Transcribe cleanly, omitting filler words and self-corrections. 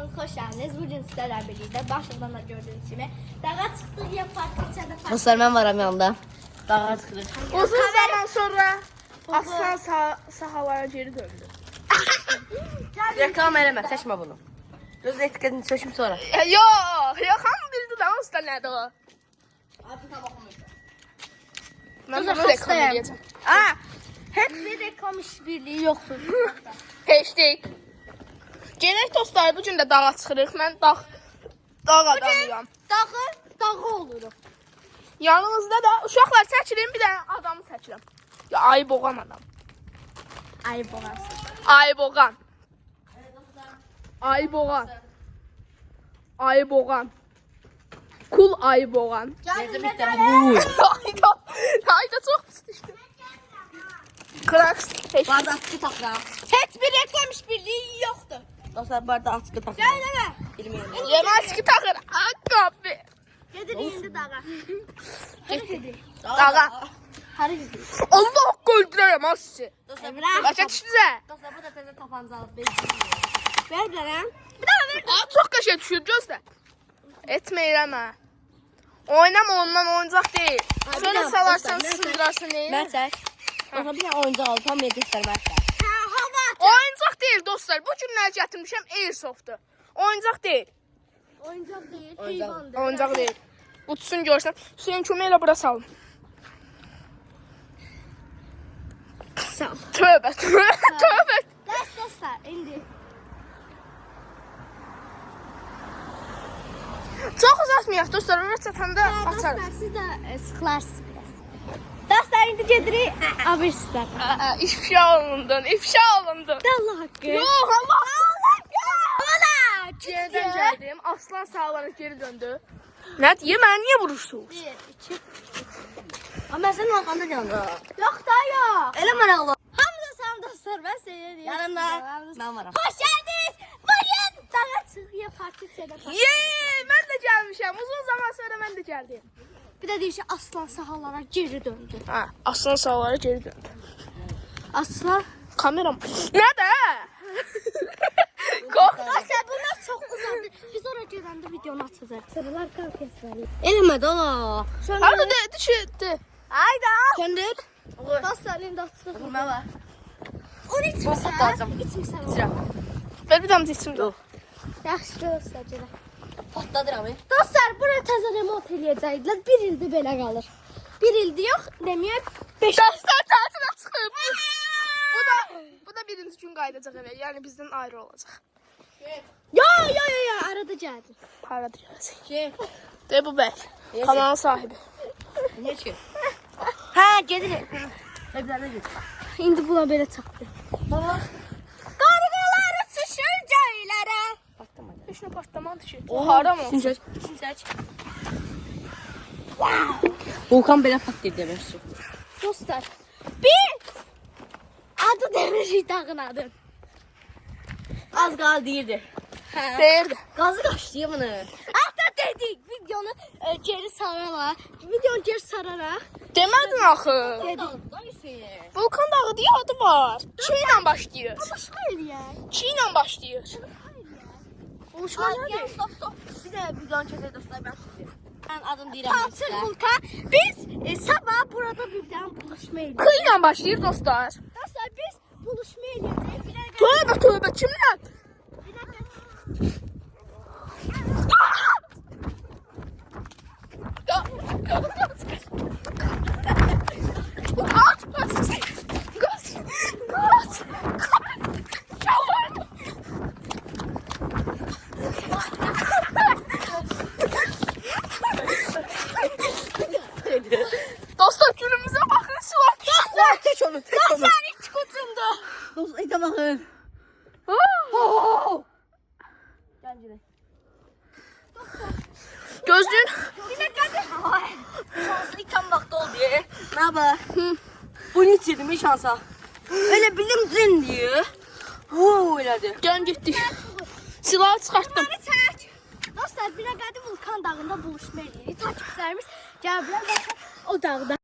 kanalımıza hoş geldiniz. Bugün sizlerle birlikte başlıktan da gördüğünüz gibi dağa çıktık ya partisiyada parti. Dostlar ben varım yanında. Dağa çıktık. Uzun zaman sonra aslan sahalara geri döndü. Reklam eleme, seçme bunu. Göz etiketini seçim sonra. Yok hamı bildi de usta nədir o? Mən bunu reklam edəcəm. Hep bir reklam işbirliği yoktur. Hashtag. Gələk dostlar, bugün də dağa çıxırıq. Mən dağ adamıyam. Dağı olurum. Yanımızda da uşaqlar çəkirim, bir dənə adamı çəkirəm. Ya ayı boğan adam. Ayıp olasın. Ayı boğan. Ayı boğan. Ayı boğan. Kul ayı boğan. Neyse bitti bu. Hayda çok pis düştü. Kraks. Barda atkı takla. Hiçbir reklam işbirliği yoktur. Dostlar barda atkı takla. Gel deme. Bilmiyorum. Yemez ki takır. Akabi. Gedir indi dağa. Dağa. Hadi gidiyor. Allah hakkı öldürürüm az sizi. Dostlar Başa düştünüzə. Dostlar bu da teze tapanca alıp Ver lan. Bir daha ver. Aa, çok kaşe düşür gözlə. Etməyirəm hə. Oynama ondan oyuncaq deyil. Sonra salarsan sındırarsın neyi? Ben çek. Dostlar bir tane oyuncak alıp tam yedi ister ben çek. Hava. Oyuncaq deyil dostlar. Bu günlər gətirmişəm Airsoft'u. Oyuncaq deyil. Oyuncak değil. Oyuncak. Heyvandır. Oyuncaq deyil. Uçsun görsən. Hüseyin kömək elə bura salın. Sağ ol. Tövbə, tövbə. Dostlar indi. Çox uzatmayaq dostlar. Ora çatanda açarıq. Dostlar siz de sıkılarsınız biraz. Dostlar indi gedirik. Abirsizler. İfşa olundun, ifşa olundun. Allah hakkı. Yox, Allah. Valla. Yerdən gəldim. Aslan sağlanıb geri döndü. Nə deyir? Mənə niyə vurursunuz? 1, 2. Ama ben senin arkanda yanında. Yok da yok. Öyle meraklı. Hamza sen dostlar ben seni diyorum. Yanımda. Ben varım. Hoş geldiniz. Bugün dağa çıkıyor partisiyada parti. Yeee, mən də gəlmişəm. Uzun zaman sonra mən də gəldim. Bir de diyor ki aslan sahalara geri döndü. Ha, aslan sağlara geri döndü. Aslan. Kameram. Nədə? Qorxdum. Dostlar bunlar çok uzadı. Biz oraya gələndə videonu açacağız. Sarılar kalkesleri. Elime ola. Harda düşürdü? Hayda. Söndür. Dostlar indi açsın. Vurma var. Onu içmişsən. Çok lazım. İçmişsən. Sıra. Ver bir damcı içim. Yok. Yaxşı dostlar gələ. Patladır abi. Dostlar bura təzə remont eləyəcəkdilər. Bir ildir belə qalır. Bir ildir yox, deməyək 5. Dərslər tətilə çıxıb. Bu da birinci gün qayıdacaq evə. Yəni bizdən ayrı olacaq. Yo, arada gəldi. Paradır gələcək. Şey. De bu bəy. Kanalın sahibi. Niye çıkıyor? Ha gelir. Heplerine git. İndi buna belə çatdı. Baba. Qarğalar uçuşur göylərə. Baktım hadi. Üçünü partlaman düşür. Haram olsun. Seç. Seç. Volkan belə patlayır demişdi. Dostlar, bir adı demişik dağın adı. Az qaldı deyirdi. Deyirdi. Qazı qaçdı bunu. Hatta dedik videonu geri sararaq. Videonu geri sararaq. Demədin axı. Dedik. Volkan dağı deyə adı var. Çi ilə başlayır. Başma eləyək. Çi ilə başlayır. Buluşma Gel nədir? stop. Bir de videonu çekelim dostlar ben tutuyorum. Ben adım deyirəm. Palçıq Vulkan. Biz sabah burada birdən buluşma eləyək. Kı ilə başlayır dostlar. Dostlar biz buluşma eləyəcəyik. Bir dəqiqə. Tövbə tövbə kimlə? Bir dəqiqə. Kaç, kaç, kaç, kaç, dostlar günümüze bakın sular. Dostlar tek onu tek onu. Dostlar hiç kutumdu. Dostlar ite bakın. Gel Cüneyt. Gözlüğün. Bir dəqiqə. Şansı item vakti oldu ya. Ne haber? Bunu içirdim bir şansa. Öyle bilimdin diyor. Öyledir. Gel gittik. Silahı çıxartdım. Bunları çək. Dostlar bir dəqiqə Vulkan dağında buluşma eləyirik. Takipçilərimiz gəl bilər baxın o dağda.